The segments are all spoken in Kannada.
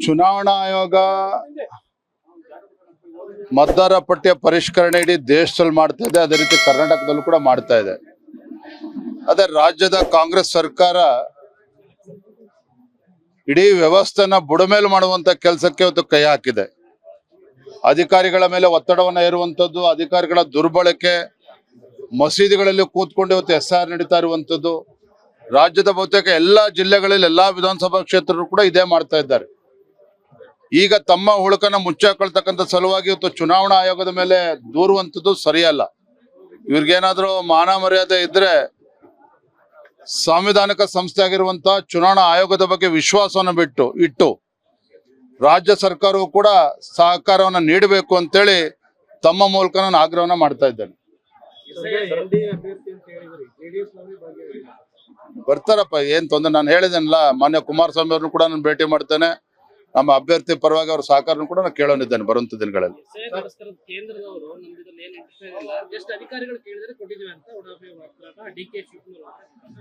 ಚುನಾವಣಾ ಆಯೋಗ ಮತದಾರ ಪಟ್ಟಿಯ ಪರಿಷ್ಕರಣೆ ಇಡೀ ದೇಶದಲ್ಲಿ ಮಾಡ್ತಾ ಇದೆ. ಅದೇ ರೀತಿ ಕರ್ನಾಟಕದಲ್ಲೂ ಕೂಡ ಮಾಡ್ತಾ ಇದೆ. ಅದೇ ರಾಜ್ಯದ ಕಾಂಗ್ರೆಸ್ ಸರ್ಕಾರ ಇಡೀ ವ್ಯವಸ್ಥೆನ ಬುಡಮೇಲು ಮಾಡುವಂತ ಕೆಲಸಕ್ಕೆ ಇವತ್ತು ಕೈ ಹಾಕಿದೆ. ಅಧಿಕಾರಿಗಳ ಮೇಲೆ ಒತ್ತಡವನ್ನು ಹೇರುವಂಥದ್ದು, ಅಧಿಕಾರಿಗಳ ದುರ್ಬಳಕೆ, ಮಸೀದಿಗಳಲ್ಲಿ ಕೂತ್ಕೊಂಡು ಇವತ್ತು SIR ನಡೀತಾ ಇರುವಂಥದ್ದು, ರಾಜ್ಯದ ಬಹುತೇಕ ಎಲ್ಲಾ ಜಿಲ್ಲೆಗಳಲ್ಲಿ ಎಲ್ಲಾ ವಿಧಾನಸಭಾ ಕ್ಷೇತ್ರಗಳು ಕೂಡ ಇದೇ ಮಾಡ್ತಾ ಇದ್ದಾರೆ. ಈಗ ತಮ್ಮ ಹುಳುಕನ್ನ ಮುಚ್ಚಾಕೊಳ್ತಕ್ಕಂಥ ಸಲುವಾಗಿ ಇವತ್ತು ಚುನಾವಣಾ ಆಯೋಗದ ಮೇಲೆ ದೂರುವಂಥದ್ದು ಸರಿಯಲ್ಲ. ಇವ್ರಿಗೇನಾದ್ರೂ ಮಾನ ಮರ್ಯಾದೆ ಇದ್ರೆ ಸಾಂವಿಧಾನಿಕ ಸಂಸ್ಥೆ ಆಗಿರುವಂತಹ ಚುನಾವಣಾ ಆಯೋಗದ ಬಗ್ಗೆ ವಿಶ್ವಾಸವನ್ನು ಇಟ್ಟು ರಾಜ್ಯ ಸರ್ಕಾರವು ಕೂಡ ಸಹಕಾರವನ್ನು ನೀಡಬೇಕು ಅಂತೇಳಿ ತಮ್ಮ ಮೂಲಕ ನಾನು ಆಗ್ರಹವನ್ನ ಮಾಡ್ತಾ ಇದ್ದೇನೆ. ಬರ್ತಾರಪ್ಪ, ಏನ್ ತೊಂದ್ರೆ. ನಾನು ಹೇಳಿದ್ದೇನಲ್ಲ, ಮಾನ್ಯ ಕುಮಾರಸ್ವಾಮಿ ಅವ್ರನ್ನು ಕೂಡ ನಾನು ಭೇಟಿ ಮಾಡ್ತೇನೆ. ನಮ್ಮ ಅಭ್ಯರ್ಥಿ ಪರವಾಗಿ ಅವ್ರ ಸಹಕಾರನು ಕೂಡ ನಾನು ಕೇಳೋನಿದ್ದೇನೆ ಬರುವಂತ ದಿನಗಳಲ್ಲಿ.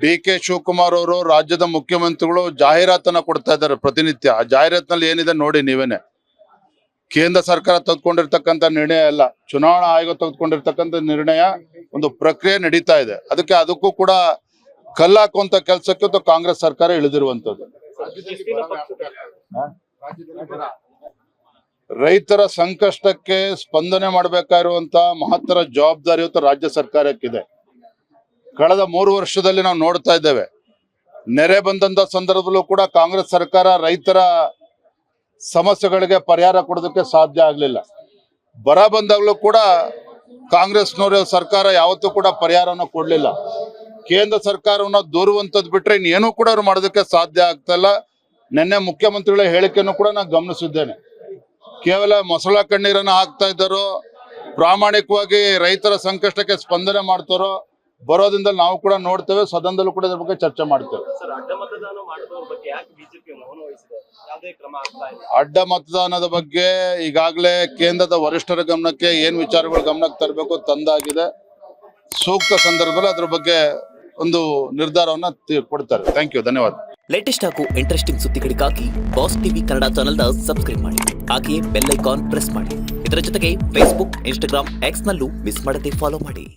DK ಶಿವಕುಮಾರ್ ಅವರು ರಾಜ್ಯದ ಮುಖ್ಯಮಂತ್ರಿಗಳು ಜಾಹೀರಾತನ್ನ ಕೊಡ್ತಾ ಇದ್ದಾರೆ ಪ್ರತಿನಿತ್ಯ. ಆ ಜಾಹೀರಾತಿನಲ್ಲಿ ಏನಿದೆ ನೋಡಿ ನೀವೇನೆ. ಕೇಂದ್ರ ಸರ್ಕಾರ ತೆಗೆದುಕೊಂಡಿರ್ತಕ್ಕಂಥ ನಿರ್ಣಯ ಅಲ್ಲ, ಚುನಾವಣಾ ಆಯೋಗ ತೆಗೆದುಕೊಂಡಿರ್ತಕ್ಕಂಥ ನಿರ್ಣಯ, ಒಂದು ಪ್ರಕ್ರಿಯೆ ನಡೀತಾ ಇದೆ. ಅದಕ್ಕೂ ಕೂಡ ಕಲ್ಲಾಕುವಂತ ಕೆಲಸಕ್ಕೆ ಕಾಂಗ್ರೆಸ್ ಸರ್ಕಾರ ಇಳಿದಿರುವಂತದ್ದು. ರೈತರ ಸಂಕಷ್ಟಕ್ಕೆ ಸ್ಪಂದನೆ ಮಾಡಬೇಕಾಗಿರುವಂತಹ ಮಹತ್ತರ ಜವಾಬ್ದಾರಿ ಇವತ್ತು ರಾಜ್ಯ ಸರ್ಕಾರಕ್ಕಿದೆ. ಕಳೆದ 3 ವರ್ಷದಲ್ಲಿ ನಾವು ನೋಡ್ತಾ ಇದ್ದೇವೆ, ನೆರೆ ಬಂದಂತ ಸಂದರ್ಭದಲ್ಲೂ ಕೂಡ ಕಾಂಗ್ರೆಸ್ ಸರ್ಕಾರ ರೈತರ ಸಮಸ್ಯೆಗಳಿಗೆ ಪರಿಹಾರ ಕೊಡೋದಕ್ಕೆ ಸಾಧ್ಯ ಆಗ್ಲಿಲ್ಲ. ಬರ ಬಂದಾಗಲೂ ಕೂಡ ಕಾಂಗ್ರೆಸ್ನವರ ಸರ್ಕಾರ ಯಾವತ್ತೂ ಕೂಡ ಪರಿಹಾರವನ್ನು ಕೊಡ್ಲಿಲ್ಲ. ಕೇಂದ್ರ ಸರ್ಕಾರವನ್ನ ದೂರುವಂತದ್ದು ಬಿಟ್ರೆ ಇನ್ನೇನು ಕೂಡ ಅವ್ರು ಮಾಡೋದಕ್ಕೆ ಸಾಧ್ಯ ಆಗ್ತಾ ಇಲ್ಲ. ನಿನ್ನೆ ಮುಖ್ಯಮಂತ್ರಿಗಳ ಹೇಳಿಕೆಯನ್ನು ಕೂಡ ನಾನು ಗಮನಿಸಿದ್ದೇನೆ. ಕೇವಲ ಮೊಸಳ ಕಣ್ಣೀರನ್ನು ಹಾಕ್ತಾ ಇದ್ದಾರೋ, ಪ್ರಾಮಾಣಿಕವಾಗಿ ರೈತರ ಸಂಕಷ್ಟಕ್ಕೆ ಸ್ಪಂದನೆ ಮಾಡ್ತಾರೋ ಬರೋದ್ರಿಂದ ನಾವು ಕೂಡ ನೋಡ್ತೇವೆ. ಸದನದಲ್ಲೂ ಕೂಡ ಇದ್ರ ಬಗ್ಗೆ ಚರ್ಚೆ ಮಾಡ್ತೇವೆ. ಅಡ್ಡ ಮತದಾನದ ಬಗ್ಗೆ ಈಗಾಗಲೇ ಕೇಂದ್ರದ ವರಿಷ್ಠರ ಗಮನಕ್ಕೆ ಏನ್ ವಿಚಾರಗಳು ಗಮನಕ್ಕೆ ತರಬೇಕು ತಂದಾಗಿದೆ. ಸೂಕ್ತ ಸಂದರ್ಭದಲ್ಲಿ ಅದ್ರ ಬಗ್ಗೆ ಒಂದು ನಿರ್ಧಾರವನ್ನ ಕೊಡ್ತಾರೆ. ಥ್ಯಾಂಕ್ ಯು, ಧನ್ಯವಾದ. ಲೇಟೆಸ್ಟ್ ಹಾಗೂ ಇಂಟ್ರೆಸ್ಟಿಂಗ್ ಸುದ್ದಿಗಳಿಗಾಗಿ ಬಾಸ್ ಟಿವಿ ಕನ್ನಡ ಚಾನೆಲ್ನ ಸಬ್ಸ್ಕ್ರೈಬ್ ಮಾಡಿ. ಹಾಗೆಯೇ ಬೆಲ್ ಐಕಾನ್ ಪ್ರೆಸ್ ಮಾಡಿ. ಇದರ ಜೊತೆಗೆ ಫೇಸ್ಬುಕ್, ಇನ್ಸ್ಟಾಗ್ರಾಮ್, X ನಲ್ಲೂ ಮಿಸ್ ಮಾಡದೆ ಫಾಲೋ ಮಾಡಿ.